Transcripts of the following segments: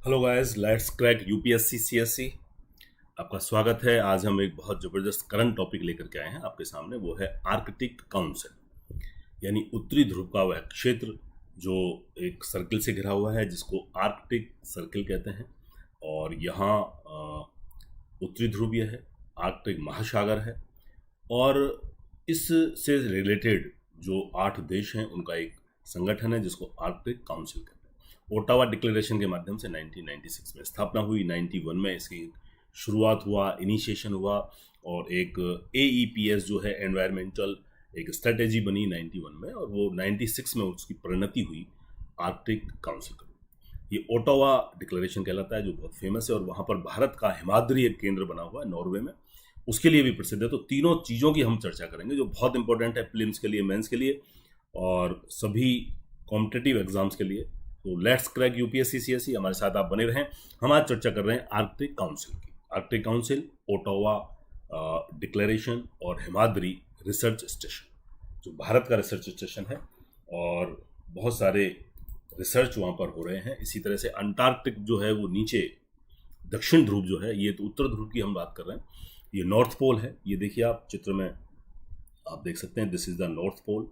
Hello guys, let's crack UPSC CSC. आपका स्वागत है। आज हम एक बहुत ज़बरदस्त करंट टॉपिक लेकर के आए हैं आपके सामने। वो है आर्कटिक काउंसिल, यानी उत्तरी ध्रुव का वह क्षेत्र जो एक सर्किल से घिरा हुआ है, जिसको आर्कटिक सर्किल कहते हैं। और यहाँ उत्तरी ध्रुव यह है, आर्कटिक महासागर है। और इससे रिलेटेड जो 8 देश हैं उनका एक संगठन है जिसको आर्कटिक काउंसिल कहते हैं। ओटावा डिक्लेरेशन के माध्यम से 1996 में स्थापना हुई। 91 में इसकी शुरुआत हुआ, इनिशिएशन हुआ। और एक AEPS जो है एनवायरमेंटल एक स्ट्रेटेजी बनी 91 में, और वो 96 में उसकी परिणति हुई आर्कटिक काउंसिल का। ये ओटावा डिक्लेरेशन कहलाता है, जो बहुत फेमस है। और वहाँ पर भारत का हिमाद्री एक केंद्र बना हुआ है नॉर्वे में, उसके लिए भी प्रसिद्ध है। तो तीनों चीज़ों की हम चर्चा करेंगे जो बहुत इंपॉर्टेंट है प्रीलिम्स के लिए, मेंस के लिए और सभी कॉम्पिटिटिव एग्जाम्स के लिए। तो लेट्स क्रैक यूपीएससी सीएससी, हमारे साथ आप बने रहें। हम आज चर्चा कर रहे हैं आर्कटिक काउंसिल की। आर्कटिक काउंसिल, ओटावा डिक्लेरेशन और हिमाद्री रिसर्च स्टेशन, जो भारत का रिसर्च स्टेशन है। और बहुत सारे रिसर्च वहाँ पर हो रहे हैं। इसी तरह से अंटार्कटिक जो है वो नीचे, दक्षिण ध्रुव जो है, ये तो उत्तर ध्रुव की हम बात कर रहे हैं। ये नॉर्थ पोल है। ये देखिए आप चित्र में आप देख सकते हैं, this is the north pole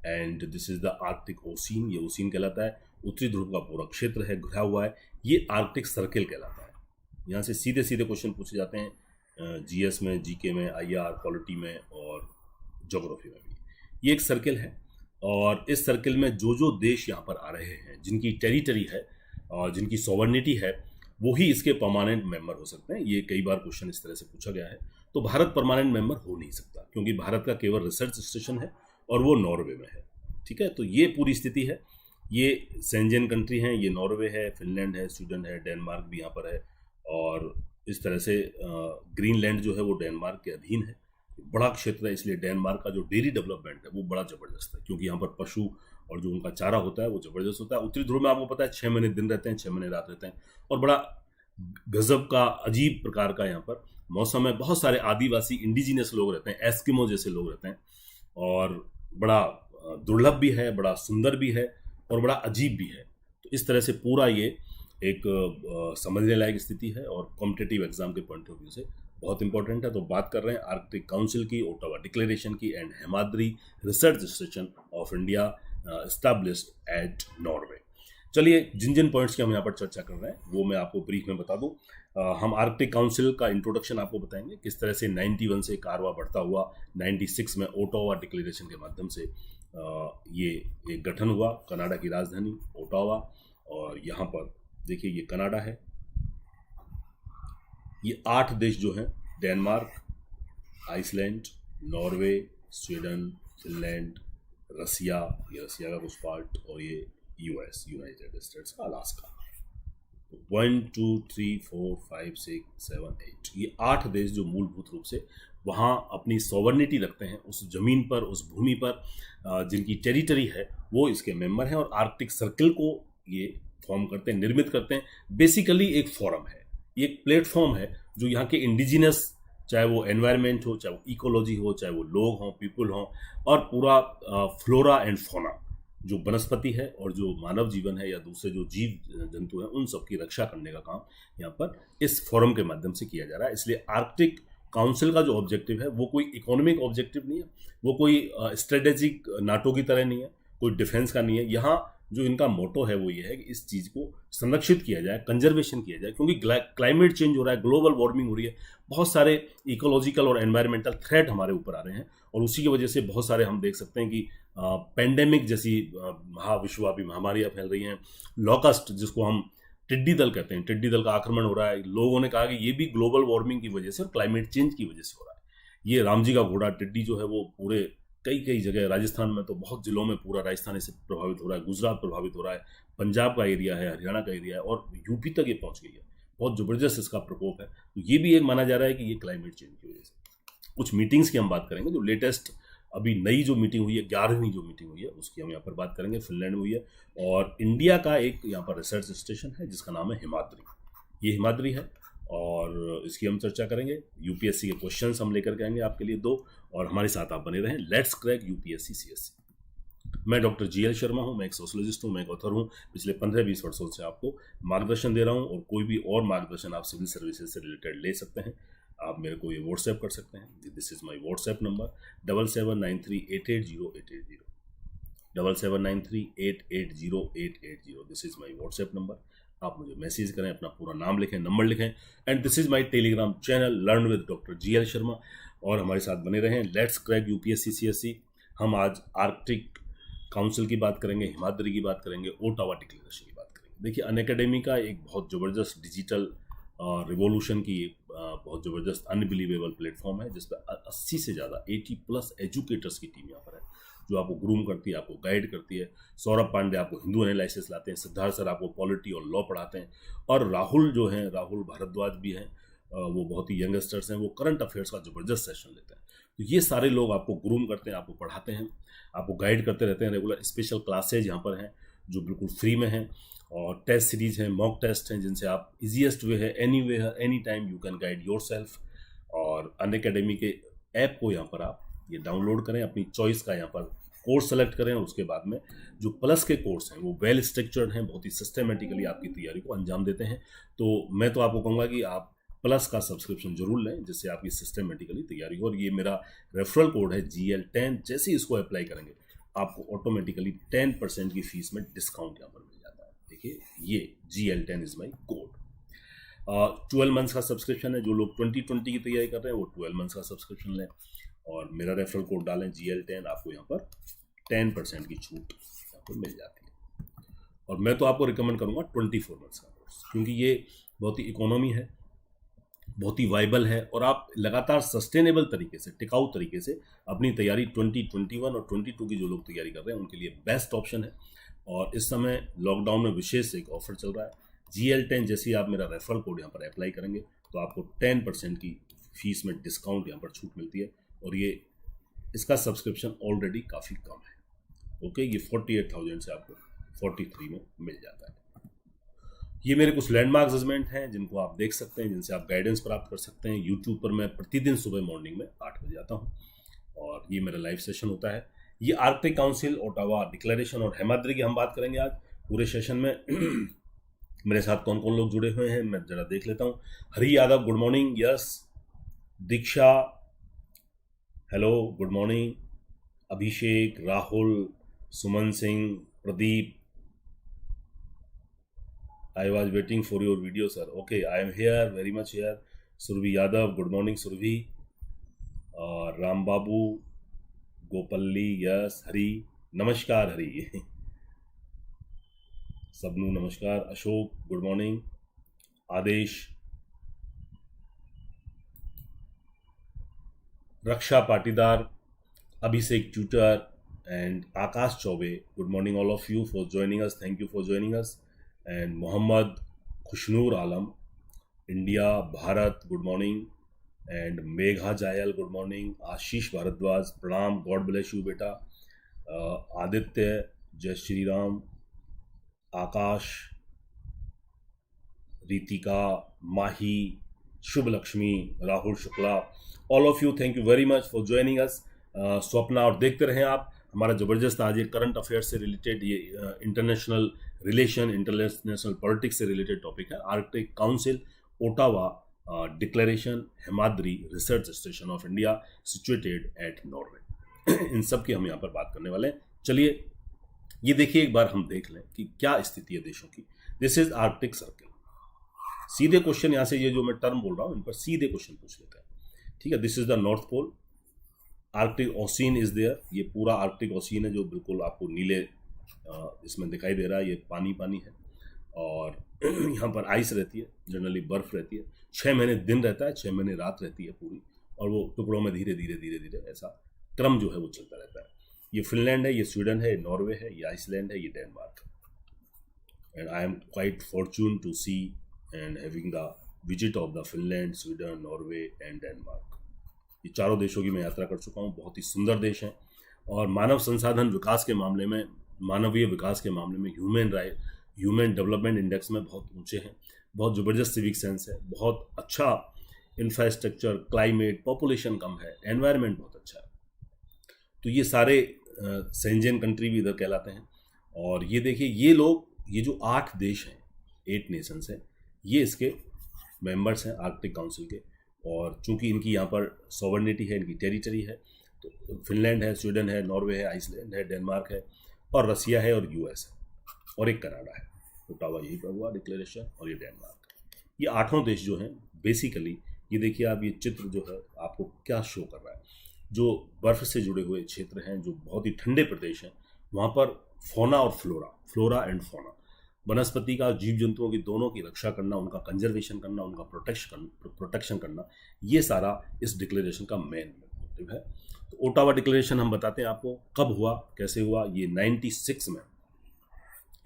and this is the Arctic ocean. ये ओशियन कहलाता है। उत्तरी ध्रुव का पूरा क्षेत्र है, घिरा हुआ है। ये आर्कटिक सर्किल कहलाता है। यहाँ से सीधे सीधे क्वेश्चन पूछे जाते हैं जीएस में, जीके में, आईआर, पॉलिटी में और ज्योग्राफी में भी। ये एक सर्किल है और इस सर्किल में जो जो देश यहाँ पर आ रहे हैं, जिनकी टेरिटरी है और जिनकी सॉवर्निटी है, वो ही इसके परमानेंट मेंबर हो सकते हैं। ये कई बार क्वेश्चन इस तरह से पूछा गया है। तो भारत परमानेंट मेंबर हो नहीं सकता, क्योंकि भारत का केवल रिसर्च स्टेशन है और वो नॉर्वे में है। ठीक है, तो ये पूरी स्थिति है। ये सेंजन कंट्री हैं, ये नॉर्वे है, फिनलैंड है, स्वीडन है, डेनमार्क भी यहाँ पर है। और इस तरह से ग्रीनलैंड जो है वो डेनमार्क के अधीन है। बड़ा क्षेत्र है, इसलिए डेनमार्क का जो डेयरी डेवलपमेंट है वो बड़ा ज़बरदस्त है, क्योंकि यहाँ पर पशु और जो उनका चारा होता है वो ज़बरदस्त होता है। उत्तरी ध्रुव में आपको पता है 6 महीने दिन रहते हैं, 6 महीने रात रहते हैं। और बड़ा गजब का, अजीब प्रकार का यहाँ पर मौसम है। बहुत सारे आदिवासी इंडिजिनियस लोग रहते हैं, एस्किमो जैसे लोग रहते हैं। और बड़ा दुर्लभ भी है, बड़ा सुंदर भी है और बड़ा अजीब भी है। तो इस तरह से पूरा ये एक समझने लायक स्थिति है और कॉम्पिटिटिव एग्जाम के पॉइंट ऑफ व्यू से बहुत इंपॉर्टेंट है। तो बात कर रहे हैं आर्कटिक काउंसिल की, ओटावा डिक्लेरेशन की and Himadri research station of India established eight Norway. चलिए, जिन जिन पॉइंट्स की हम यहाँ पर चर्चा कर रहे हैं वो मैं आपको ब्रीफ में बता दूं। हम आर्कटिक काउंसिल का इंट्रोडक्शन आपको बताएंगे, किस तरह से 91 से कारवा बढ़ता हुआ 96 में ओटावा डिक्लेरेशन के माध्यम से ये एक गठन हुआ। कनाडा की राजधानी ओटावा, और यहाँ पर देखिए ये कनाडा है। ये 8 देश जो हैं, Denmark, Iceland, Norway, Sweden, Finland, Russia, ये रसिया का कुछ पार्ट, और ये यूएस, यूनाइटेड स्टेट्स का अलास्का। 1 2 3 4 5 6 7 8, ये 8 देश जो मूलभूत रूप से वहाँ अपनी सॉवर्निटी रखते हैं, उस जमीन पर, उस भूमि पर जिनकी टेरिटरी है, वो इसके मेंबर हैं। और आर्कटिक सर्किल को ये फॉर्म करते हैं, निर्मित करते हैं। बेसिकली एक फोरम है, ये एक प्लेटफॉर्म है जो यहाँ के इंडिजिनस, चाहे वो एनवायरनमेंट हो, चाहे वो इकोलॉजी हो, चाहे वो लोग हों, पीपल हों, और पूरा फ्लोरा एंड फौना, जो वनस्पति है और जो मानव जीवन है या दूसरे जो जीव जंतु हैं, उन सब की रक्षा करने का काम यहाँ पर इस फोरम के माध्यम से किया जा रहा है। इसलिए आर्कटिक काउंसिल का जो ऑब्जेक्टिव है वो कोई इकोनॉमिक ऑब्जेक्टिव नहीं है, वो कोई स्ट्रेटेजिक नाटो की तरह नहीं है, कोई डिफेंस का नहीं है। यहाँ जो इनका मोटो है वो ये है कि इस चीज़ को संरक्षित किया जाए, कंजर्वेशन किया जाए, क्योंकि क्लाइमेट चेंज हो रहा है, ग्लोबल वार्मिंग हो रही है, बहुत सारे इकोलॉजिकल और एनवायरमेंटल थ्रेट हमारे ऊपर आ रहे हैं। और उसी की वजह से बहुत सारे हम देख सकते हैं कि पेंडेमिक जैसी महाविश्वव्यापी महामारियाँ फैल रही हैं। लॉकस्ट, जिसको हम टिड्डी दल कहते हैं, टिड्डी दल का आक्रमण हो रहा है। लोगों ने कहा कि ये भी ग्लोबल वार्मिंग की वजह से और क्लाइमेट चेंज की वजह से हो रहा है। ये राम जी का घोड़ा टिड्डी जो है वो पूरे कई कई जगह, राजस्थान में तो बहुत जिलों में पूरा राजस्थान इससे प्रभावित हो रहा है, गुजरात प्रभावित हो रहा है, पंजाब का एरिया है, हरियाणा का एरिया है, और यूपी तक ये पहुंच गई है। बहुत ज़बरदस्त इसका प्रकोप है। तो ये भी एक माना जा रहा है कि ये क्लाइमेट चेंज की वजह से। कुछ मीटिंग्स की हम बात करेंगे, जो लेटेस्ट अभी नई जो मीटिंग हुई है, 11वीं जो मीटिंग हुई है, उसकी हम यहाँ पर बात करेंगे। फिनलैंड में हुई है। और इंडिया का एक यहाँ पर रिसर्च स्टेशन है जिसका नाम है हिमाद्री। ये हिमाद्री है और इसकी हम चर्चा करेंगे। यूपीएससी के क्वेश्चंस हम लेकर के आएंगे आपके लिए 2, और हमारे साथ आप बने रहें। Let's crack UPSC CSC. मैं डॉक्टर GL शर्मा हूँ, मैं एक सोशोलॉजिस्ट हूँ, मैं एक ऑथर हूँ। पिछले 15-20 वर्षों से आपको मार्गदर्शन दे रहा हूँ और कोई भी और मार्गदर्शन आप सिविल सर्विसेज से रिलेटेड ले सकते हैं। आप मेरे को ये व्हाट्सएप कर सकते हैं। This is my WhatsApp number 7793880880 7793880880। This is my WhatsApp number. आप मुझे मैसेज करें, अपना पूरा नाम लिखें, नंबर लिखें। And this is my Telegram channel learn with doctor GL Sharma, और हमारे साथ बने रहें। Let's crack UPSC CSE। हम आज आर्कटिक काउंसिल की बात करेंगे, हिमाद्री की बात करेंगे, ओटावा डिक्लेरेशन की बात करेंगे। देखिए, अनअकैडमी का एक बहुत ज़बरदस्त डिजिटल रिवॉल्यूशन की बहुत ज़बरदस्त अनबिलीवेबल प्लेटफॉर्म है, जिस पर 80 से ज़्यादा 80+ एजुकेटर्स की टीम यहाँ पर है, जो आपको ग्रूम करती है, आपको गाइड करती है। सौरभ पांडे आपको हिंदू एनालिसिस लाते हैं, सिद्धार्थ सर आपको पॉलिटी और लॉ पढ़ाते हैं, और राहुल जो हैं, राहुल भारद्वाज भी हैं, वो बहुत ही यंगस्टर्स हैं, वो करंट अफेयर्स का ज़बरदस्त सेशन लेते हैं। तो ये सारे लोग आपको ग्रूम करते हैं, आपको पढ़ाते हैं, आपको गाइड करते रहते हैं। रेगुलर स्पेशल क्लासेज यहाँ पर हैं जो बिल्कुल फ्री में हैं, और टेस्ट सीरीज हैं, मॉक टेस्ट हैं, जिनसे आप इजीएस्ट वे है, एनी वे है, any time you can guide yourself. और अनअकैडमी के ऐप को यहाँ पर आप ये डाउनलोड करें, अपनी चॉइस का यहाँ पर कोर्स सेलेक्ट करें, और उसके बाद में जो प्लस के कोर्स हैं वो वेल स्ट्रक्चर्ड हैं, बहुत ही सिस्टमेटिकली आपकी तैयारी को अंजाम देते हैं। तो मैं तो आपको कहूँगा कि आप प्लस का सब्सक्रिप्शन जरूर लें, जिससे आपकी सिस्टमेटिकली तैयारी हो। और ये मेरा रेफरल कोड है GL10। जैसे ही इसको अप्लाई करेंगे आपको ऑटोमेटिकली 10% की फीस में डिस्काउंट यहाँ पर मिल जाता है। देखिए, ये GL10 is my code. 12 months का सब्सक्रिप्शन है। जो लोग 2020 की तैयारी कर रहे हैं वो 12 मंथ्स का सब्सक्रिप्शन लें और मेरा रेफरल कोड डालें GL10, आपको यहाँ पर 10% की छूट यहाँ पर मिल जाती है। और मैं तो आपको रिकमेंड करूँगा 24 मंथ्स का कोर्स, क्योंकि ये बहुत ही इकोनॉमी है, बहुत ही वाइबल है, और आप लगातार सस्टेनेबल तरीके से, टिकाऊ तरीके से अपनी तैयारी 2021 और 22 की जो लोग तैयारी कर रहे हैं उनके लिए बेस्ट ऑप्शन है। और इस समय लॉकडाउन में विशेष एक ऑफर चल रहा है GL10। जैसे ही आप मेरा रेफरल कोड यहाँ पर अप्लाई करेंगे तो आपको 10% की फीस में डिस्काउंट यहाँ पर छूट मिलती है, और ये इसका सब्सक्रिप्शन ऑलरेडी काफ़ी कम है। ओके, ये 48,000 से आपको 43 में मिल जाता है। ये मेरे कुछ लैंडमार्क जजमेंट हैं जिनको आप देख सकते हैं, जिनसे आप गाइडेंस प्राप्त कर सकते हैं। यूट्यूब पर मैं प्रतिदिन सुबह मॉर्निंग में 8 बजे आता हूँ, और ये मेरा लाइव सेशन होता है। ये आर्कटिक काउंसिल, ओटावा डिक्लेरेशन और हिमाद्री की हम बात करेंगे आज पूरे सेशन में। मेरे साथ कौन कौन लोग जुड़े हुए हैं मैं जरा देख लेता हूँ। Hari Yadav, good morning. Yes. Diksha, hello, good morning. Abhishek, Rahul, Suman Singh, Pradeep, I was waiting for your video, sir. Okay, I am here, very much here. Survi Yadav, good morning, Survi. Ram Babu, Gopalli, yes. Hari, नमस्कार हरी। सबनू नमस्कार। Ashok, good morning. Aadesh, Raksha Patidar, Abhishek Tutor, and Akash Chaube, good morning all of you for joining us. Thank you for joining us. And Mohammad Khushnur Alam, India, Bharat, good morning. And Megha Jayal, good morning. Ashish Bharadwaj, Pranam, God bless you beta. Aditya, Jai Shri Ram. Akash, Ritika, Mahi, Shubh Lakshmi, Rahul Shukla, all of you, thank you very much for joining us. Swapna, और देखते रहें आप हमारा ज़बरदस्त आज ये current affairs से related, ये इंटरनेशनल रिलेशन, इंटरनेशनल पॉलिटिक्स से रिलेटेड टॉपिक है। Arctic council, Ottawa declaration, Himadri research station of India situated at Norway, इन सब की हम यहाँ पर बात करने वाले हैं। चलिए ये देखिए, एक बार हम देख लें कि क्या स्थिति है देशों की। This is Arctic circle. सीधे क्वेश्चन यहाँ से, ये जो मैं टर्म बोल रहा हूँ इन पर सीधे क्वेश्चन पूछ लेते हैं, ठीक है। This is the north pole, Arctic ocean is there. ये पूरा आर्कटिक ओशियन है जो बिल्कुल आपको नीले इसमें दिखाई दे रहा है, ये पानी पानी है, और यहाँ पर आइस रहती है, जनरली बर्फ रहती है। 6 महीने दिन रहता है, 6 महीने रात रहती है पूरी, और वो टुकड़ों में धीरे धीरे धीरे धीरे ऐसा क्रम जो है वो चलता रहता है। ये फिनलैंड है, ये स्वीडन है, नॉर्वे है, ये आइसलैंड है, ये Denmark. And I am quite fortune to see and having the visit of the Finland, Sweden, Norway and Denmark. ये चारों देशों की मैं यात्रा कर चुका हूँ। बहुत ही सुंदर देश हैं, और मानव संसाधन विकास के मामले में, मानवीय विकास के मामले में ह्यूमन डेवलपमेंट इंडेक्स में बहुत ऊंचे हैं। बहुत ज़बरदस्त सिविक सेंस है, बहुत अच्छा इंफ्रास्ट्रक्चर, क्लाइमेट, पॉपुलेशन कम है, एनवायरनमेंट बहुत अच्छा है। तो ये सारे सेंजेन कंट्री भी इधर कहलाते हैं। और ये देखिए ये लोग, ये जो 8 देश हैं, 8 नेशंस हैं, ये इसके मेंबर्स हैं आर्कटिक काउंसिल के। और चूंकि इनकी यहाँ पर सॉवरेनिटी है, इनकी टेरिटरी है, तो फिनलैंड है, स्वीडन है, नॉर्वे है, आइसलैंड है, डेनमार्क है, और रसिया है, और यूएस है, और एक कनाडा है। ओटावा यहीं पर हुआ डिक्लेरेशन, और ये डेनमार्क। ये 8 देश जो हैं बेसिकली, ये देखिए आप, ये चित्र जो है आपको क्या शो कर रहा है, जो बर्फ़ से जुड़े हुए क्षेत्र हैं, जो बहुत ही ठंडे प्रदेश हैं, वहाँ पर फोना और फ्लोरा एंड फोना, वनस्पति का, जीव जंतुओं की दोनों की रक्षा करना, उनका कंजर्वेशन करना, उनका प्रोटेक्शन करना, ये सारा इस डिक्लेरेशन का मेन मोटिव है। तो ओटावा डिक्लेरेशन हम बताते हैं आपको कब हुआ, कैसे हुआ। ये 96 में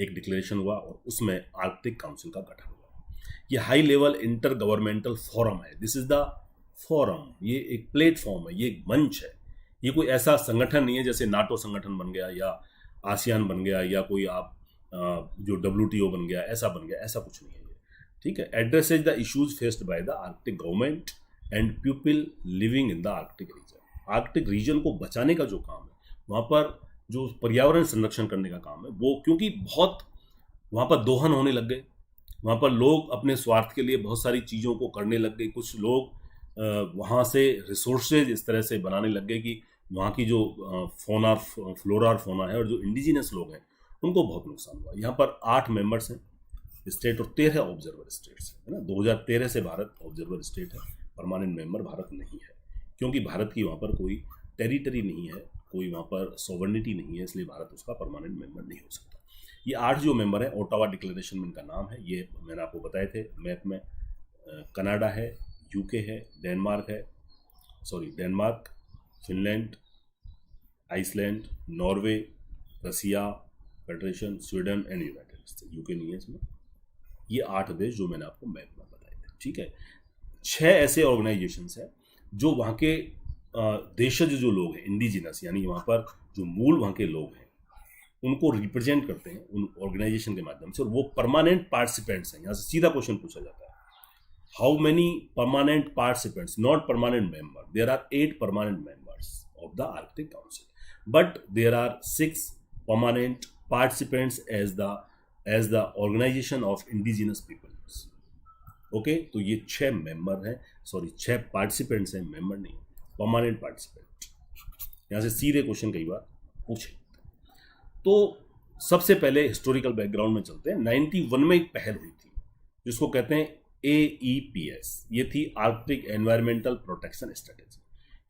एक डिक्लेरेशन हुआ, और उसमें आर्कटिक काउंसिल का गठन हुआ। ये high level inter governmental forum है, दिस इज द फोरम, ये एक प्लेटफॉर्म है, ये एक मंच है। ये कोई ऐसा संगठन नहीं है जैसे नाटो संगठन बन गया, या आसियान बन गया, या कोई आप जो WTO बन गया, ऐसा बन गया, ऐसा कुछ नहीं है ये, ठीक है। Addresses the issues faced by the Arctic government and people living in the Arctic reason. Arctic region को बचाने का जो काम है, वहाँ पर जो पर्यावरण संरक्षण करने का काम है, वो क्योंकि बहुत वहाँ पर दोहन होने लग गए, वहाँ पर लोग अपने स्वार्थ के लिए बहुत सारी चीज़ों को करने लग गए। कुछ लोग वहाँ से रिसोर्सेज इस तरह से बनाने लग गए कि वहाँ की जो फोना, फ्लोरा और फोना है, और जो इंडिजिनस लोग हैं, उनको बहुत नुकसान हुआ। यहाँ पर 8 मेंबर्स हैं स्टेट, और 13 ऑब्जर्वर स्टेट्स है ना। 2013 से भारत ऑब्जर्वर स्टेट है, परमानेंट मेंबर भारत नहीं है, क्योंकि भारत की वहाँ पर कोई टेरिटरी नहीं है, कोई वहाँ पर सॉवरेनिटी नहीं है, इसलिए भारत उसका परमानेंट मेंबर नहीं हो सकता। ये 8 जो मेंबर हैं, ओटावा डिक्लेरेशन में इनका नाम है, ये मैंने आपको बताए थे मैप में। कनाडा है, यूके है, Denmark, Finland, Iceland, Norway, Russia federation, Sweden and United States. UK नहीं है इसमें। ये 8 देश जो मैंने आपको मैप में बताए थे, ठीक है। 6 ऐसे ऑर्गेनाइजेशंस हैं जो वहाँ के देशज जो लोग हैं, इंडिजिनस, यानी वहाँ पर जो मूल वहाँ के लोग हैं, उनको रिप्रेजेंट करते हैं उन ऑर्गेनाइजेशन के माध्यम से, और वो परमानेंट पार्टिसिपेंट्स हैं। यहाँ से सीधा क्वेश्चन पूछा जाता है, how many permanent participants, not permanent member. There are 8 permanent members of the Arctic council, but there are 6 permanent participants as the organization of indigenous peoples. Okay, तो ये 6 मेंबर हैं, 6 पार्टिसिपेंट्स हैं, मेंबर नहीं, permanent participant. यहाँ से सीधे question कई बार पूछे। तो सबसे पहले हिस्टोरिकल बैकग्राउंड में चलते हैं। 91 में एक पहल हुई थी जिसको कहते हैं AEPS। ये थी आर्कटिक एनवायरमेंटल प्रोटेक्शन स्ट्रेटेजी।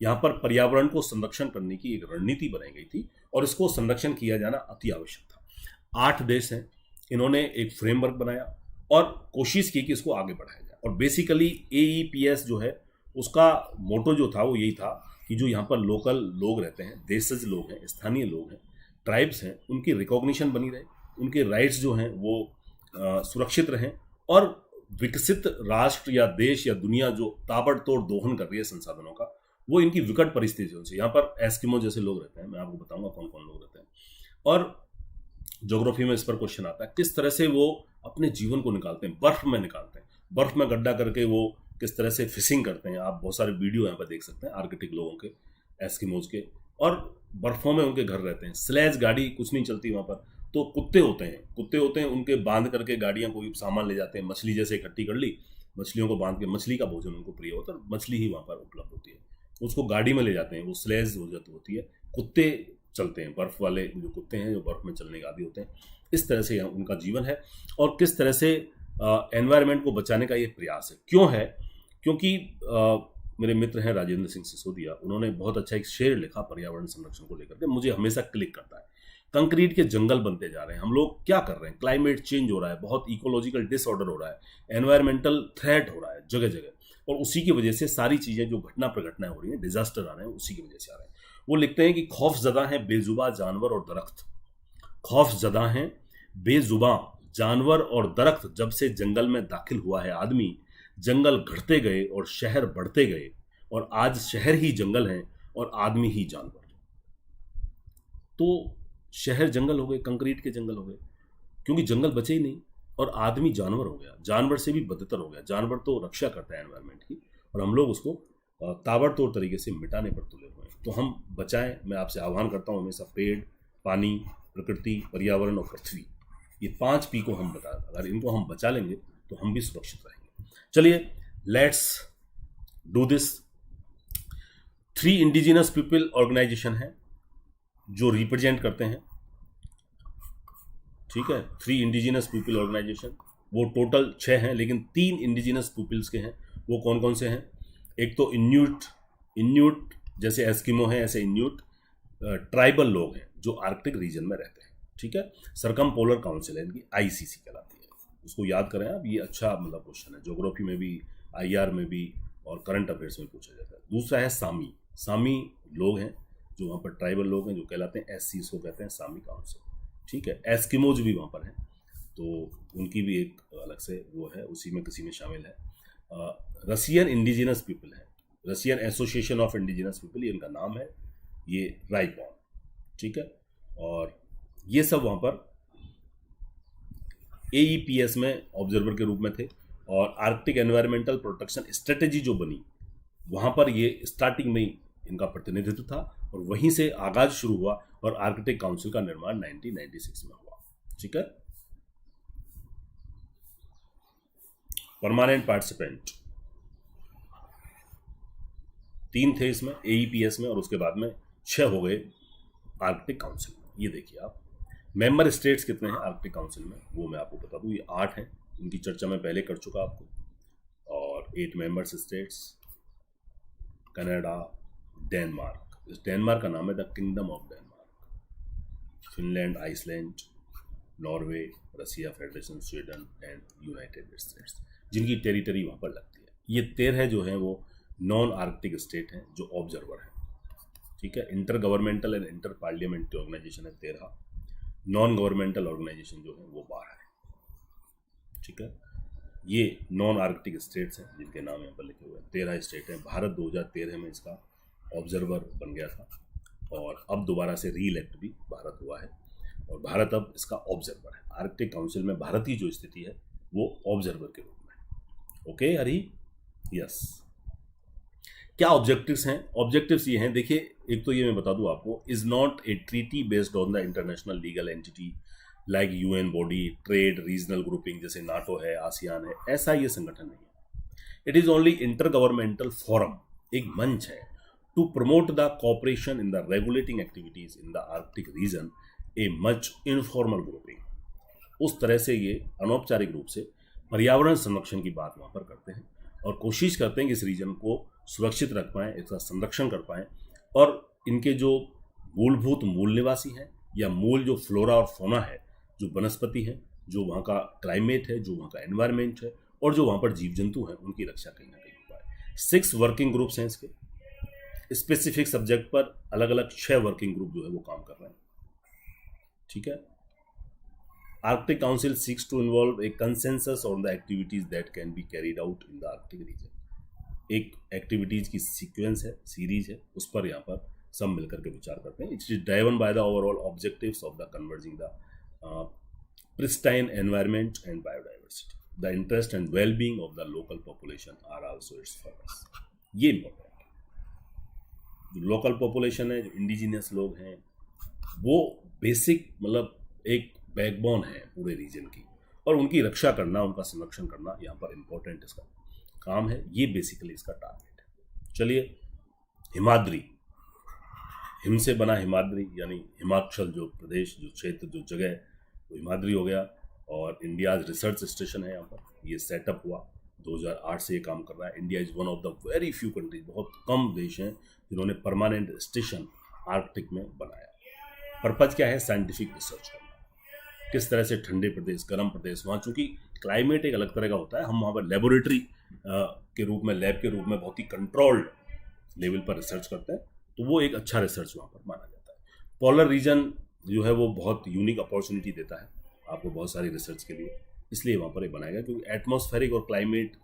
यहाँ पर पर्यावरण को संरक्षण करने की एक रणनीति बनाई गई थी, और इसको संरक्षण किया जाना अति आवश्यक था। 8 देश हैं, इन्होंने एक फ्रेमवर्क बनाया और कोशिश की कि इसको आगे बढ़ाया जाए। और बेसिकली AEPS जो है, उसका मोटो जो था वो यही था कि जो यहाँ पर लोकल लोग रहते हैं, देशज लोग हैं, स्थानीय लोग हैं, ट्राइब्स हैं, उनकी रिकॉग्निशन बनी रहे, उनके राइट्स जो हैं वो सुरक्षित रहें, और विकसित राष्ट्र या देश या दुनिया जो ताबड़तोड़ दोहन कर रही है संसाधनों का, वो इनकी विकट परिस्थितियों से, यहाँ पर एस्किमो जैसे लोग रहते हैं, मैं आपको बताऊंगा कौन कौन लोग रहते हैं, और ज्योग्राफी में इस पर क्वेश्चन आता है किस तरह से वो अपने जीवन को निकालते हैं, बर्फ में निकालते हैं, बर्फ में गड्ढा करके वो किस तरह से फिशिंग करते हैं। आप बहुत सारे वीडियो यहाँ पर देख सकते हैं आर्कटिक लोगों के, एस्किमोज के, और बर्फों में उनके घर रहते हैं। स्लेज गाड़ी कुछ नहीं चलती वहाँ पर, तो कुत्ते होते हैं, उनके बांध करके गाड़ियाँ कोई सामान ले जाते हैं, मछली जैसे इकट्ठी कर ली, मछलियों को बांध के, मछली का भोजन उनको प्रिय होता है, मछली ही वहाँ पर उपलब्ध होती है, उसको गाड़ी में ले जाते हैं, वो स्लेज हो जाती होती है। कुत्ते चलते हैं, बर्फ वाले जो कुत्ते हैं, जो बर्फ में चलने के आदी होते हैं। इस तरह से उनका जीवन है, और किस तरह से एनवायरनमेंट को बचाने का ये प्रयास है। क्यों है? क्योंकि मेरे मित्र हैं राजेंद्र सिंह सिसोदिया, उन्होंने बहुत अच्छा एक शेर लिखा पर्यावरण संरक्षण को लेकर के, मुझे हमेशा क्लिक करता है। कंक्रीट के जंगल बनते जा रहे हैं, हम लोग क्या कर रहे हैं, क्लाइमेट चेंज हो रहा है, बहुत इकोलॉजिकल डिसऑर्डर हो रहा है, एनवायरमेंटल थ्रेट हो रहा है जगह जगह, और उसी की वजह से सारी चीज़ें जो घटना प्रघटनाएं हो रही हैं, डिजास्टर आ रहे हैं, उसी की वजह से आ रहे हैं। वो लिखते हैं कि खौफजदा हैं बेजुबा जानवर और दरख्त, खौफजदा हैं बेजुबा जानवर और दरख्त, जब से जंगल में दाखिल हुआ है आदमी, जंगल घटते गए और शहर बढ़ते गए, और आज शहर ही जंगल हैं और आदमी ही जानवर। तो शहर जंगल हो गए, कंक्रीट के जंगल हो गए, क्योंकि जंगल बचे ही नहीं, और आदमी जानवर हो गया, जानवर से भी बदतर हो गया। जानवर तो रक्षा करता है एनवायरनमेंट की, और हम लोग उसको ताबड़तोड़ तरीके से मिटाने पर तुले हुए हैं। तो हम बचाएं। मैं आपसे आह्वान करता हूँ हमेशा पेड़, पानी, प्रकृति, पर्यावरण और पृथ्वी, ये 5 पी को हम अगर इनको हम बचा लेंगे तो हम भी सुरक्षित रहेंगे। चलिए let's do this. 3 indigenous people organization है जो रिप्रेजेंट करते हैं, ठीक है। 3 इंडिजिनस पीपल ऑर्गेनाइजेशन, वो टोटल 6 हैं, लेकिन 3 इंडिजिनस पीपल्स के हैं। वो कौन कौन से हैं? एक तो इन्यूट जैसे एस्किमो है, ऐसे इन्यूट ट्राइबल लोग हैं जो आर्कटिक रीजन में रहते हैं, ठीक है। सरकम पोलर काउंसिल है इनकी, आईसीसी कहलाती है। उसको याद करें आप, ये अच्छा मतलब क्वेश्चन है, ज्योग्राफी में भी, आईआर में भी और करंट अफेयर्स में पूछा जाता है। दूसरा है सामी लोग हैं जो वहाँ पर ट्राइबल लोग हैं जो कहलाते हैं एससी, को कहते हैं सामी काउंसिल, ठीक है। एस्किमोज भी वहाँ पर हैं, तो उनकी भी एक अलग से वो है, उसी में किसी में शामिल है। रशियन इंडिजिनस पीपल है, Russian association of indigenous people, ये इनका नाम है, ये राइपॉन, ठीक है। और ये सब वहाँ पर AEPS में ऑब्जर्वर के रूप में थे। और आर्कटिक एनवायरमेंटल प्रोटेक्शन स्ट्रेटेजी जो बनी, वहाँ पर ये स्टार्टिंग में ही इनका प्रतिनिधित्व था और वहीं से आगाज शुरू हुआ और आर्कटिक काउंसिल का निर्माण 1996 में हुआ, ठीक है। परमानेंट पार्टिसिपेंट 3 थे इसमें AEPS में, और उसके बाद में 6 हो गए आर्कटिक काउंसिल में। ये देखिए आप, मेंबर स्टेट्स कितने हैं आर्कटिक काउंसिल में, वो मैं आपको बता दूं, ये 8 हैं। इनकी चर्चा मैं पहले कर चुका आपको। और 8 मेंबर्स स्टेट्स, कनाडा, डेनमार्क, इस डेनमार्क का नाम है the kingdom of Denmark, Finland, Iceland, Norway, Russia federation, Sweden and United States, जिनकी टेरिटरी वहाँ पर लगती है। ये 13 जो हैं वो नॉन आर्कटिक स्टेट हैं जो ऑब्जर्वर हैं, ठीक है। Inter governmental and inter parliamentary organization है 13, नॉन गवर्नमेंटल ऑर्गेनाइजेशन जो है वो 12 है, ठीक है। ये नॉन आर्कटिक स्टेट्स हैं जिनके नाम यहाँ पर लिखे हुए हैं, 13 स्टेट हैं। भारत 2013 में इसका ऑब्जर्वर बन गया था और अब दोबारा से री इलेक्ट भी भारत हुआ है और भारत अब इसका ऑब्जर्वर है। आर्कटिक काउंसिल में भारत की जो स्थिति है वो ऑब्जर्वर के रूप में। ओके हरी, यस। क्या ऑब्जेक्टिव्स हैं? ऑब्जेक्टिव्स ये हैं, देखिए, एक तो ये मैं बता दूं आपको, is not a treaty based on the international legal entity like UN body, trade, regional grouping जैसे नाटो है, आसियान है, ऐसा ये संगठन नहीं है। It is only inter governmental forum, एक मंच है to promote the cooperation in the regulating activities in the Arctic region, a much informal grouping. उस तरह से ये अनौपचारिक रूप से पर्यावरण संरक्षण की बात वहाँ पर करते हैं और कोशिश करते हैं कि इस रीजन को सुरक्षित रख पाएँ, इसका संरक्षण कर पाएँ और इनके जो मूलभूत मूल निवासी हैं या मूल जो फ्लोरा और फोना है, जो वनस्पति है, जो वहाँ का क्लाइमेट है, जो वहाँ का एनवायरनमेंट है और जो वहाँ पर जीव जंतु हैं, उनकी रक्षा कहीं ना कहीं हो पाए। 6 वर्किंग ग्रुप्स हैं इसके, स्पेसिफिक सब्जेक्ट पर अलग अलग 6 वर्किंग ग्रुप जो है वो काम कर रहे हैं, ठीक है। Arctic council seeks to involve a consensus on the activities that can be carried out in the Arctic region. एक एक्टिविटीज की सीक्वेंस है, सीरीज है, उस पर यहाँ पर सब मिलकर के विचार करते हैं। It is driven by the overall objectives of the converging the pristine environment and biodiversity. The interest and well-being of the local population are also its focus. ये इम्पोर्टेंट है। जो लोकल पॉपुलेशन है, जो इंडिजिनियस लोग हैं, वो basic मतलब एक बैकबोन है पूरे रीजन की और उनकी रक्षा करना, उनका संरक्षण करना यहाँ पर इम्पोर्टेंट इसका काम है। ये बेसिकली इसका टारगेट है। चलिए, हिमाद्री, हिम से बना हिमाद्री यानी हिमाचल जो प्रदेश, जो क्षेत्र, जो जगह, तो हिमाद्री हो गया। और इंडिया रिसर्च स्टेशन है यहाँ पर, ये सेटअप हुआ 2008 से ये काम कर रहा है। India is one of the very few countries, बहुत कम देश हैं जिन्होंने परमानेंट स्टेशन आर्कटिक में बनाया। पर्पज क्या है? साइंटिफिक रिसर्च करना, किस तरह से ठंडे प्रदेश, गर्म प्रदेश, वहाँ चूँकि क्लाइमेट एक अलग तरह का होता है, हम वहाँ पर लेबोरेटरी के रूप में, लैब के रूप में बहुत ही कंट्रोल्ड लेवल पर रिसर्च करते हैं, तो वो एक अच्छा रिसर्च वहाँ पर माना जाता है। पोलर रीजन जो है वो बहुत यूनिक अपॉर्चुनिटी देता है आपको बहुत सारी रिसर्च के लिए, इसलिए वहाँ पर ये बनाया गया, क्योंकि एटमॉस्फेरिक और क्लाइमेट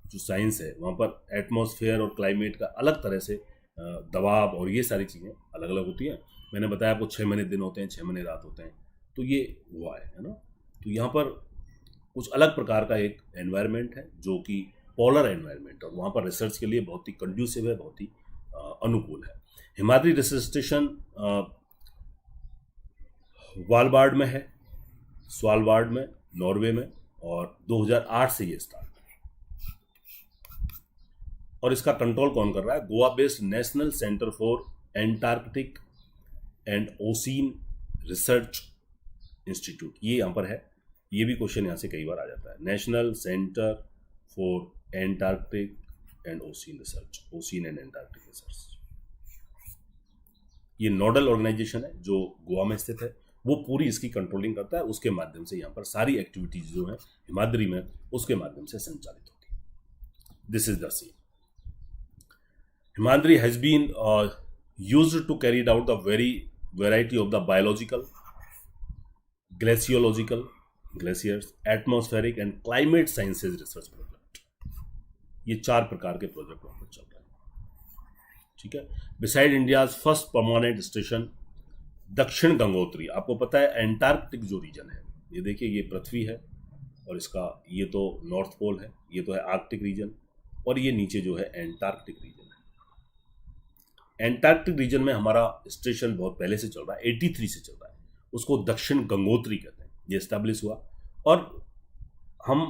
जो साइंस है, वहाँ पर एटमॉस्फेयर और क्लाइमेट का अलग तरह से दबाव और ये सारी चीज़ें अलग अलग होती हैं। मैंने बताया आपको 6 महीने दिन होते हैं, 6 महीने रात होते हैं, तो ये हुआ है ना। तो यहाँ पर कुछ अलग प्रकार का एक एनवायरनमेंट है जो कि पोलर एनवायरनमेंट, और वहाँ पर रिसर्च के लिए बहुत ही कंड्यूसिव है, बहुत ही अनुकूल है। हिमाद्री रिसर्च स्टेशन वालबार्ड में है, स्वालबार्ड में, नॉर्वे में, और 2008 से ये स्टार्ट है। और इसका कंट्रोल कौन कर रहा है? Goa based national centre for Antarctic and ocean research institute, ये यहाँ पर है। ये भी क्वेश्चन यहाँ से कई बार आ जाता है। National centre for Antarctic and ocean research, ocean and Antarctic research, ये नोडल ऑर्गेनाइजेशन है जो गोवा में स्थित है। वो पूरी इसकी कंट्रोलिंग करता है, उसके माध्यम से यहाँ पर सारी एक्टिविटीज जो है हिमाद्री में उसके माध्यम से संचालित होती है। This is the scene. Himadri has been used to carried out the very variety of the biological, glaciological, glaciers, atmospheric and climate sciences research project. ये 4 प्रकार के प्रोजेक्ट वहां पर चल रहे हैं, ठीक है। Beside India's first permanent station दक्षिण गंगोत्री। आपको पता है एंटार्कटिक जो रीजन है, ये देखिए, ये पृथ्वी है और इसका ये तो नॉर्थ पोल है, ये तो है आर्कटिक रीजन, और ये नीचे जो है एंटार्कटिक रीजन है। एंटार्कटिक रीजन में हमारा स्टेशन बहुत पहले से चल रहा है, 83 से चल रहा है। उसको दक्षिण गंगोत्री कहते हैं। ये एस्टेब्लिश हुआ और हम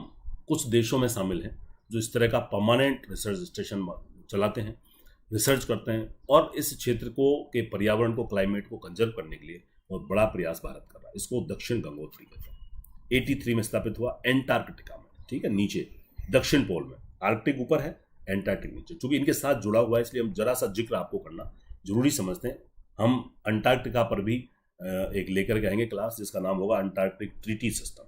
कुछ देशों में शामिल हैं जो इस तरह का परमानेंट रिसर्च स्टेशन चलाते हैं, रिसर्च करते हैं, और इस क्षेत्र को के पर्यावरण को, क्लाइमेट को कंजर्व करने के लिए बहुत बड़ा प्रयास भारत कर रहा है। इसको दक्षिण गंगोत्री कहते हैं। 83 में स्थापित हुआ एंटार्कटिका में, ठीक है, नीचे दक्षिण पोल में। आर्कटिक ऊपर है, एंटार्कटिक नीचे। चूंकि इनके साथ जुड़ा हुआ है इसलिए हम जरा सा जिक्र आपको करना जरूरी समझते हैं। हम अंटार्कटिका पर भी एक लेकर के आएंगे क्लास, जिसका नाम होगा अंटार्कटिक ट्रीटी सिस्टम।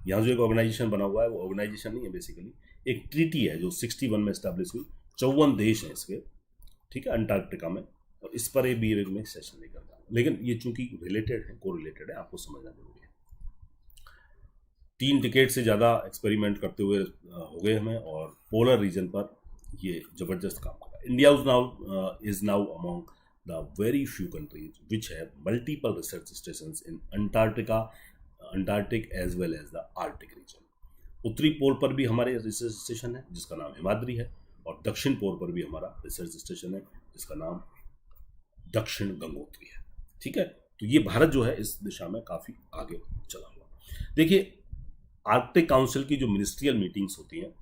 यहाँ जो एक ऑर्गेनाइजेशन बना हुआ है वो ऑर्गेनाइजेशन नहीं है, बेसिकली एक ट्रीटी है जो 61 में स्टैब्लिश हुई। 54 देश हैं इसके, ठीक है, अंटार्कटिका में, और इस पर भी में सेशन नहीं करता। लेकिन ये चूंकि रिलेटेड है, को रिलेटेड है, आपको समझना जरूरी है। 3 डिकेड से ज़्यादा एक्सपेरिमेंट करते हुए हो गए हमें, और पोलर रीजन पर ये जबरदस्त काम कर रहा है। India is now among the very few countries which have multiple research stations in Antarctic as well as the Arctic region. उत्तरी पोल पर भी हमारे रिसर्च स्टेशन है जिसका नाम हिमाद्री है, और दक्षिण पोल पर भी हमारा रिसर्च स्टेशन है जिसका नाम दक्षिण गंगोत्री है, ठीक है। तो ये भारत जो है इस दिशा में काफ़ी आगे चला हुआ। देखिए, आर्कटिक काउंसिल की जो मिनिस्ट्रियल मीटिंग्स होती हैं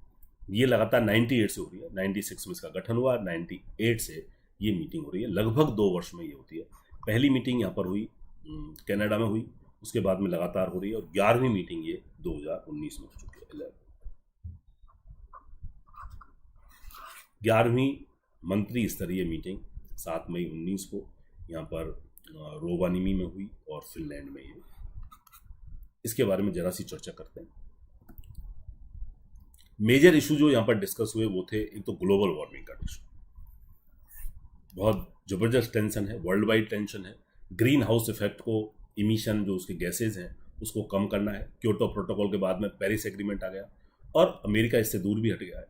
ये लगातार 98 से हो रही है। 96 में इसका गठन हुआ, 98 से ये मीटिंग हो रही है। लगभग 2 वर्ष में ये होती है। पहली मीटिंग यहाँ पर हुई कनाडा में हुई, उसके बाद में लगातार हो रही है, और 11वीं मीटिंग ये 2019 में हो चुकी है। 11वीं मंत्री स्तरीय मीटिंग 7 मई 19 को यहाँ पर रोवानिमी में हुई और फिनलैंड में हुई। इसके बारे में जरा सी चर्चा करते हैं। मेजर इशू जो यहाँ पर डिस्कस हुए वो थे, एक तो ग्लोबल वार्मिंग का इशू, बहुत जबरदस्त टेंशन है, वर्ल्ड वाइड टेंशन है। ग्रीन हाउस इफेक्ट को, इमिशन जो उसके गैसेज हैं उसको कम करना है। क्योटो प्रोटोकॉल के बाद में पेरिस एग्रीमेंट आ गया और अमेरिका इससे दूर भी हट गया है।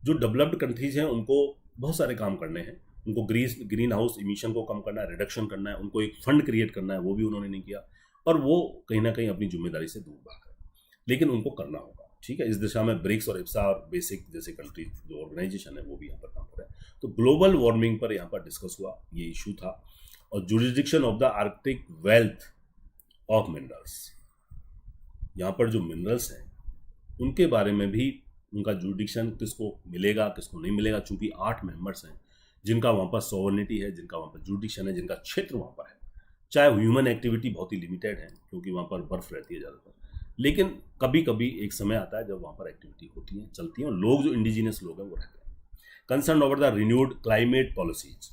जो डेवलप्ड कंट्रीज हैं उनको बहुत सारे काम करने हैं, उनको ग्रीन हाउस इमिशन को कम करना है, रिडक्शन करना है, उनको एक फंड क्रिएट करना है, वो भी उन्होंने नहीं किया, और वो कहीं ना कहीं अपनी जिम्मेदारी से दूर भाग गए, लेकिन उनको करना होगा, ठीक है। इस दिशा में ब्रिक्स और इप्सा और बेसिक जैसे कंट्री जो ऑर्गेनाइजेशन है वो भी यहाँ पर काम कर रहे हैं। तो ग्लोबल वार्मिंग पर यहाँ पर डिस्कस हुआ, ये इशू था। और jurisdiction of the Arctic wealth of minerals, यहाँ पर जो मिनरल्स हैं उनके बारे में भी उनका जुरिडिक्शन किसको मिलेगा किसको नहीं मिलेगा, चूंकि 8 मेंबर्स हैं जिनका वहाँ पर सॉवरेनिटी है, जिनका वहाँ पर जुरिडिक्शन है, जिनका क्षेत्र वहाँ पर है। चाहे ह्यूमन एक्टिविटी बहुत ही लिमिटेड है क्योंकि वहाँ पर बर्फ रहती है ज़्यादातर, लेकिन कभी कभी एक समय आता है जब वहाँ पर एक्टिविटी होती है, चलती है, और लोग जो इंडिजिनस लोग हैं वो रहते हैं। Concern over the renewed climate policies.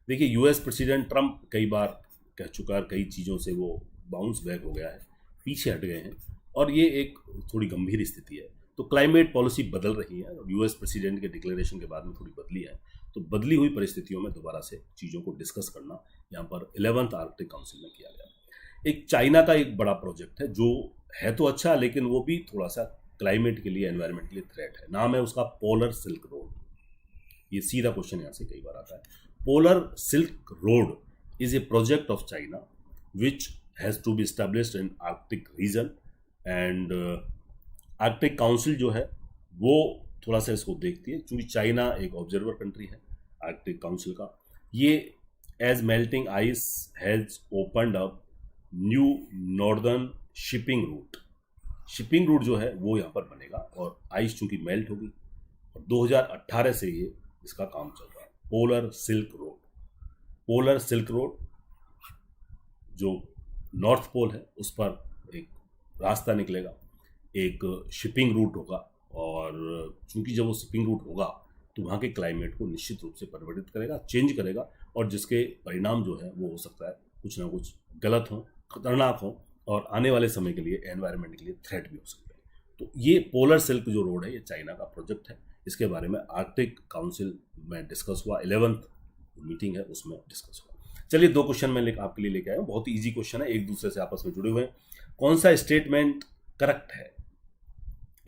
देखिए, यूएस प्रेसिडेंट ट्रंप कई बार कह चुका है, कई चीज़ों से वो बाउंस बैक हो गया है, पीछे हट गए हैं, और ये एक थोड़ी गंभीर स्थिति है। तो क्लाइमेट पॉलिसी बदल रही है, और यूएस प्रेसिडेंट के डिक्लेरेशन के बाद में थोड़ी बदली है। तो बदली हुई परिस्थितियों में दोबारा से चीज़ों को डिस्कस करना यहाँ पर 11th आर्कटिक काउंसिल में किया गया। एक चाइना का एक बड़ा प्रोजेक्ट है जो है तो अच्छा, लेकिन वो भी थोड़ा सा क्लाइमेट के लिए, एनवायरनमेंट के लिए थ्रेट है। नाम है उसका पोलर सिल्क रोड। ये सीधा क्वेश्चन यहाँ से कई बार आता है। Polar silk road is a project of China which has to be established in Arctic region, and Arctic council जो है वो थोड़ा सा इसको देखती है, क्योंकि चाइना एक ऑब्जर्वर कंट्री है आर्कटिक काउंसिल का। ये as melting ice has opened up new northern shipping route. Shipping route जो है वो यहाँ पर बनेगा और आइस चूंकि मेल्ट होगी और 2018 से ये इसका काम चल रहा है। Polar silk road, polar silk road जो नॉर्थ पोल है उस पर एक रास्ता निकलेगा, एक शिपिंग रूट होगा और चूंकि जब वो शिपिंग रूट होगा तो वहाँ के क्लाइमेट को निश्चित रूप से परिवर्तित करेगा, चेंज करेगा और जिसके परिणाम जो है वो हो सकता है कुछ ना कुछ गलत हो, खतरनाक हो और आने वाले समय के लिए एनवायरनमेंट के लिए थ्रेट भी हो सकता है। तो ये पोलर सिल्क जो रोड है ये चाइना का प्रोजेक्ट है। इसके बारे में आर्कटिक काउंसिल में डिस्कस हुआ, 11th मीटिंग है उसमें डिस्कस हुआ। चलिए 2 क्वेश्चन मैं आपके लिए लेके आया हूँ, बहुत ही इजी क्वेश्चन है, एक दूसरे से आपस में जुड़े हुए हैं। कौन सा स्टेटमेंट करेक्ट है?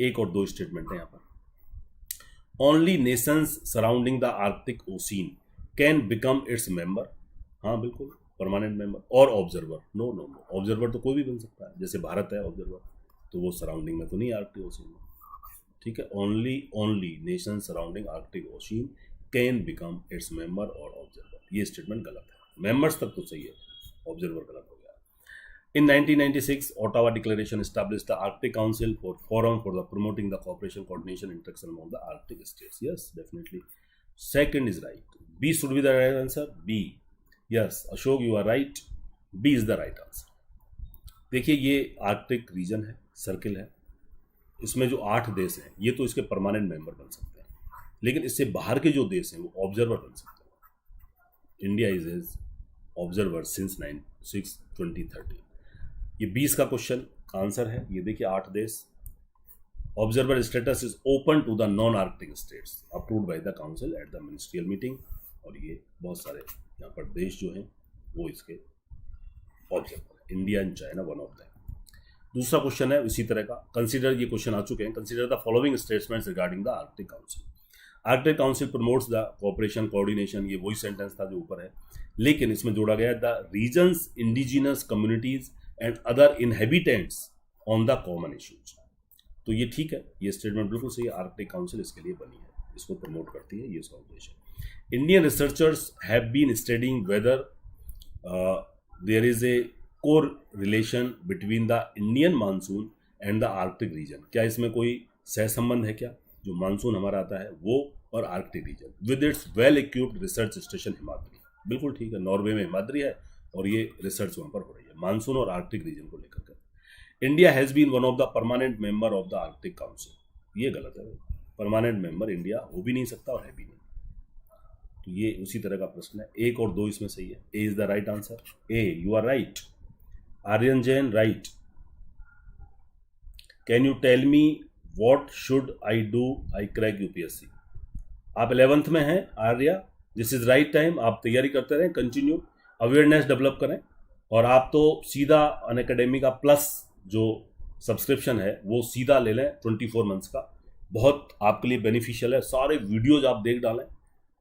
1 और 2 स्टेटमेंट है यहाँ पर। Only nations surrounding the Arctic ocean can become its member. हाँ बिल्कुल, परमानेंट मेंबर। और observer, no no no, observer तो कोई भी बन सकता है, जैसे भारत है ऑब्जर्वर, तो वो सराउंडिंग में तो नहीं आर्कटिक ओशियन में, ठीक है। Only nation surrounding Arctic ocean can become its member और ऑब्जर्वर, ये स्टेटमेंट गलत है। मेंबर्स तक तो सही है, ऑब्जर्वर गलत हो गया। In 1996, Ottawa Declaration established the Arctic Council for forum for the promoting the cooperation, coordination, interaction among the Arctic states. Yes, definitely. Second is right. B should be the right answer. B. Yes, Ashok, you are right. B is the right answer. देखिए ये Arctic region है, circle है, इसमें जो 8 देश हैं ये तो इसके परमानेंट मेंबर बन सकते हैं, लेकिन इससे बाहर के जो देश हैं वो ऑब्जर्वर बन सकते हैं। India is observer since 2013। ये 20 का क्वेश्चन आंसर है। ये देखिए 8 देश। Observer status is open to the non Arctic states approved by the council at the ministerial meeting. और ये बहुत सारे यहाँ पर देश जो हैं वो इसके observer, India and China one of them. दूसरा क्वेश्चन है इसी तरह का, कंसीडर, ये क्वेश्चन आ चुके हैं, consider the following statements regarding the Arctic council. Arctic council promotes the cooperation, coordination, ये वही सेंटेंस था जो ऊपर है, लेकिन इसमें जोड़ा गया the regions, indigenous communities and other inhabitants on the common issues. तो ये ठीक है, ये स्टेटमेंट बिल्कुल सही है। आर्कटिक काउंसिल इसके लिए बनी है, इसको प्रमोट करती है, ये उसका उद्देश्य है। Indian researchers have been studying whether there is a core relation between the Indian monsoon and the Arctic region. क्या इसमें कोई सहसंबंध है क्या? जो मानसून हमारा आता है वो और Arctic region with its well equipped research station Himadri. बिल्कुल ठीक है, नॉर्वे में हिमाद्री है और ये रिसर्च वहाँ पर हो रही है मानसून और आर्कटिक रीजन को लेकर के। India has been one of the permanent member of the Arctic council. ये गलत है, परमानेंट मेंबर इंडिया हो भी नहीं सकता और है भी नहीं। तो ये उसी तरह का प्रश्न है। 1 और 2 इसमें सही है। A is the right answer. A, you are right. Aryan Jain, right. Can you tell me what should I do I crack UPSC. आप 11th में हैं Arya, this is right time, आप तैयारी करते रहें, कंटिन्यू अवेयरनेस डेवलप करें। और आप तो सीधा अनअकैडमी का प्लस जो सब्सक्रिप्शन है वो सीधा ले लें 24 मंथ्स का, बहुत आपके लिए बेनिफिशियल है। सारे वीडियोज आप देख डालें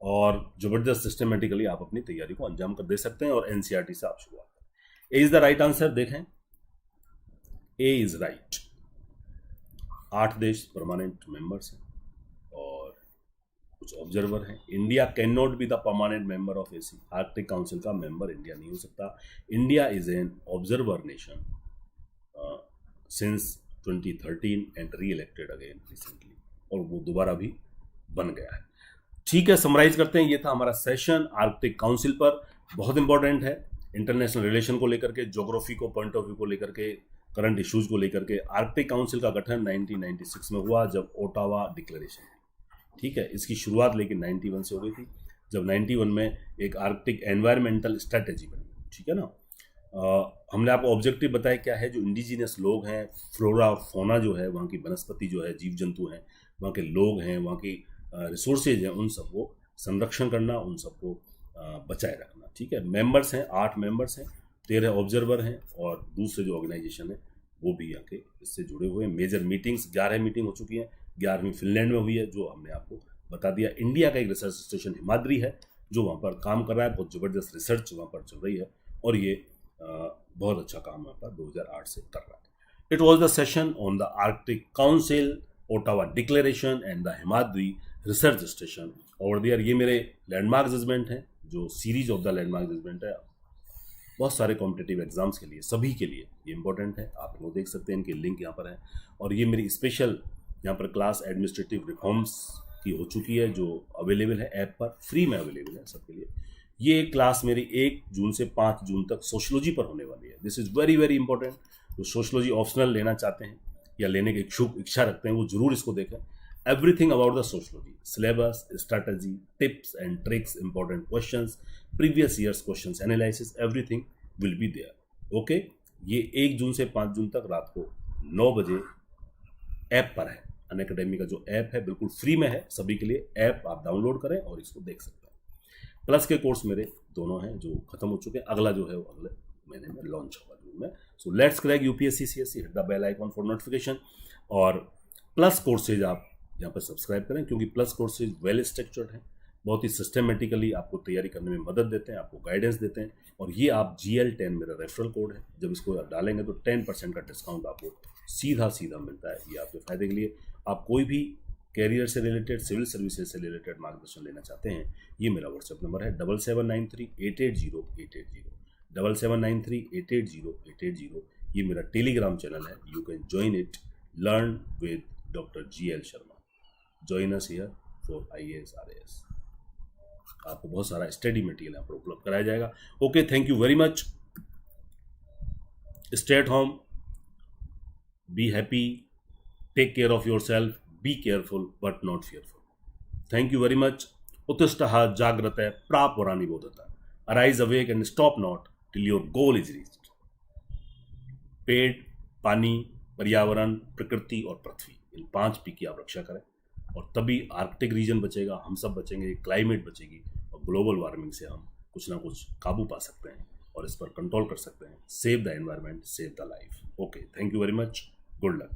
और ज़बरदस्त सिस्टमेटिकली आप अपनी तैयारी को अंजाम कर दे सकते हैं और एनसीईआरटी से आप शुरुआत करें। ए इज द राइट आंसर। देखें, ए इज राइट। 8 देश परमानेंट मेंबर्स हैं और कुछ ऑब्जर्वर हैं। India can not be the permanent member of AC. Arctic council का मेंबर इंडिया नहीं हो सकता। India is an observer nation since 2013 and re elected again recently, और वो दोबारा भी बन गया है। ठीक है, समराइज करते हैं। ये था हमारा सेशन आर्कटिक काउंसिल पर, बहुत इंपॉर्टेंट है इंटरनेशनल रिलेशन को लेकर के, ज्योग्राफी को पॉइंट ऑफ व्यू को लेकर के, करंट इश्यूज को लेकर के। आर्कटिक काउंसिल का गठन 1996 में हुआ जब ओटावा डिक्लेरेशन, ठीक है, इसकी शुरुआत लेकिन 91 से हो गई थी, जब 91 में एक आर्कटिक एनवायरमेंटल स्ट्रेटेजी बनी, ठीक है ना। हमने आपको ऑब्जेक्टिव बताया क्या है, जो इंडिजिनस लोग हैं, फ्लोरा और फौना जो है, वहाँ की वनस्पति जो है, जीव जंतु हैं, वहाँ के लोग हैं, वहाँ की रिसोर्सेज हैं, उन सबको संरक्षण करना, उन सबको बचाए रखना, ठीक है। मेंबर्स हैं, 8 मेंबर्स हैं, 13 ऑब्जर्वर हैं और दूसरे जो ऑर्गेनाइजेशन है वो भी यहाँ के इससे जुड़े हुए हैं। मेजर मीटिंग्स 11 मीटिंग हो चुकी हैं, 11वीं फिनलैंड में हुई है जो हमने आपको बता दिया। इंडिया का एक रिसर्च स्टेशन हिमाद्री है जो वहाँ पर काम कर रहा है, बहुत ज़बरदस्त रिसर्च वहाँ पर चल रही है और ये बहुत अच्छा काम वहाँ पर 2008 से कर रहा है। It was the session on the Arctic council, Ottawa declaration and the Himadri research station over there. ये मेरे लैंडमार्क जजमेंट हैं जो series of the landmark judgement है, बहुत सारे कॉम्पिटेटिव एग्जाम्स के लिए, सभी के लिए ये इंपॉर्टेंट है। आप इनको देख सकते हैं, इनके लिंक यहाँ पर है। और ये मेरी स्पेशल यहाँ पर क्लास एडमिनिस्ट्रेटिव रिफॉर्म्स की हो चुकी है, जो अवेलेबल है ऐप पर, फ्री में अवेलेबल है सबके लिए। ये क्लास मेरी 1 जून से 5 जून तक सोशलॉजी पर होने वाली है। This is very very important. जो सोशलॉजी ऑप्शनल लेना चाहते हैं या लेने की इच्छा रखते हैं, वो जरूर इसको देखें। Everything about the sociology, syllabus, strategy, tips and tricks, important questions, previous years questions analysis, everything will be there. Okay, ये 1 जून से 5 जून तक रात को 9 बजे ऐप पर है। अनअकैडमी का जो ऐप है बिल्कुल फ्री में है सभी के लिए। ऐप आप डाउनलोड करें और इसको देख सकते हैं। प्लस के कोर्स मेरे दोनों हैं जो खत्म हो चुके हैं। अगला जो है वो अगले महीने में लॉन्च होगा जून में। So let's crack UPSC CSC, hit the bell icon for notification. और प्लस कोर्सेज आप यहाँ पर सब्सक्राइब करें, क्योंकि प्लस कोर्सेज वेल स्ट्रक्चर्ड हैं, बहुत ही सिस्टमेटिकली आपको तैयारी करने में मदद देते हैं, आपको गाइडेंस देते हैं। और ये आप GL10 मेरा रेफरल कोड है, जब इसको आप डालेंगे तो 10% का डिस्काउंट आपको सीधा सीधा मिलता है। ये आपके फायदे के लिए। आप कोई भी कैरियर से रिलेटेड, सिविल सर्विसेज से रिलेटेड मार्गदर्शन लेना चाहते हैं, ये मेरा व्हाट्सएप नंबर है 7793880880, 7793880880। ये मेरा टेलीग्राम चैनल है, you can join it, learn with doctor GL Sharma. Join us here for IAS RAS। आपको बहुत सारा स्टडी मटेरियल यहाँ पर उपलब्ध कराया जाएगा। Okay, thank you very much. Stay at home, be happy, take care of yourself, be careful but not fearful. Thank you very much. उत्तिष्ठः जाग्रते प्रापुराणि बोधता। Arise, awake and stop not till your goal is reached. पेड़, पानी, पर्यावरण, प्रकृति और पृथ्वी, इन 5 P की आप रक्षा करें, और तभी आर्कटिक रीजन बचेगा, हम सब बचेंगे, क्लाइमेट बचेगी, और ग्लोबल वार्मिंग से हम कुछ ना कुछ काबू पा सकते हैं और इस पर कंट्रोल कर सकते हैं। Save the environment, save the life. Okay, thank you very much, good luck.